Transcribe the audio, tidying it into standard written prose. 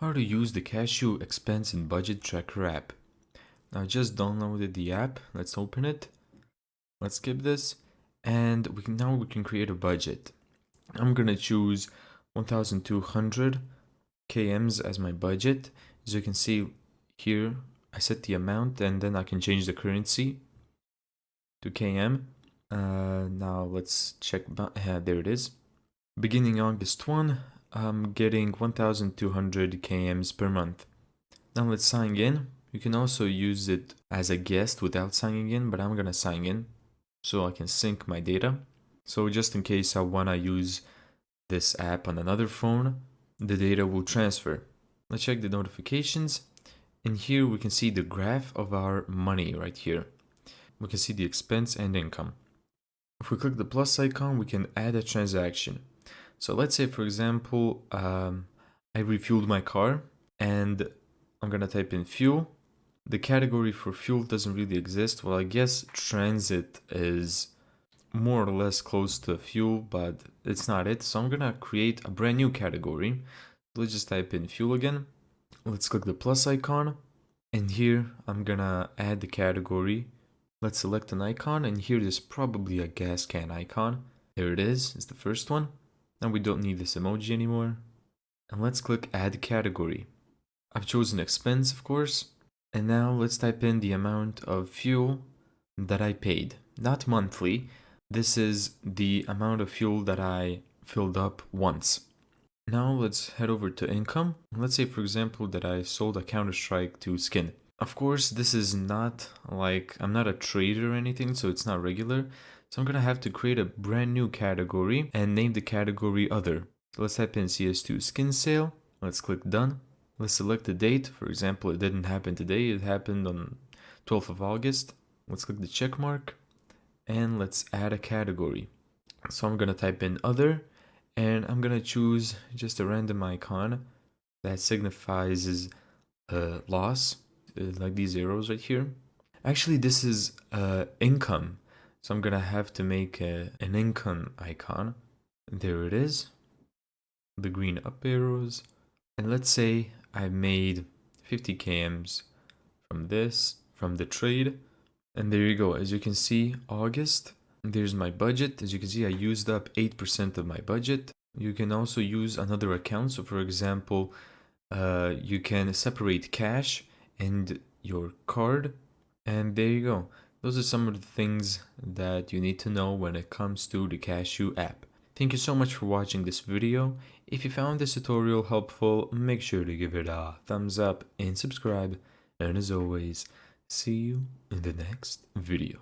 how to use the Cashew expense and budget tracker app. Now I just downloaded the app. Let's open it. Let's skip this. And now we can create a budget. I'm gonna choose 1200 kms as my budget. As you can see here, I set the amount and then I can change the currency to km. Now let's check. There it is. Beginning August 1, I'm getting 1200 kms per month. Now let's sign in. You can also use it as a guest without signing in, but I'm gonna sign in so I can sync my data. So just in case I wanna use this app on another phone, the data will transfer. Let's check the notifications. And here we can see the graph of our money right here. We can see the expense and income. If we click the plus icon, we can add a transaction. So let's say, for example, I refueled my car and I'm gonna type in fuel. The category for fuel doesn't really exist. Well, I guess transit is more or less close to fuel, but it's not it. So I'm gonna create a brand new category. Let's just type in fuel again. Let's click the plus icon. And here I'm gonna add the category. Let's select an icon, and here there's probably a gas can icon. There it is, it's the first one. Now we don't need this emoji anymore. And let's click add category. I've chosen expense, of course. And now let's type in the amount of fuel that I paid. Not monthly. This is the amount of fuel that I filled up once. Now let's head over to income. Let's say, for example, that I sold a Counter-Strike to skin. Of course, this is not like, I'm not a trader or anything, so it's not regular. So I'm gonna have to create a brand new category and name the category other. So let's type in CS2 skin sale. Let's click done. Let's select the date. For example, it didn't happen today. It happened on 12th of August. Let's click the check mark and let's add a category. So I'm gonna type in other and I'm gonna choose just a random icon that signifies loss. Like these arrows right here. Actually, this is income. So I'm gonna have to make an income icon. There it is. The green up arrows. And let's say I made 50 kms from this, from the trade. And there you go. As you can see, August. There's my budget. As you can see, I used up 8% of my budget. You can also use another account. So for example, you can separate cash and your card, and there you go. Those are some of the things that you need to know when it comes to the Cashew app. Thank you so much for watching this video. If you found this tutorial helpful, make sure to give it a thumbs up and subscribe, and as always, see you in the next video.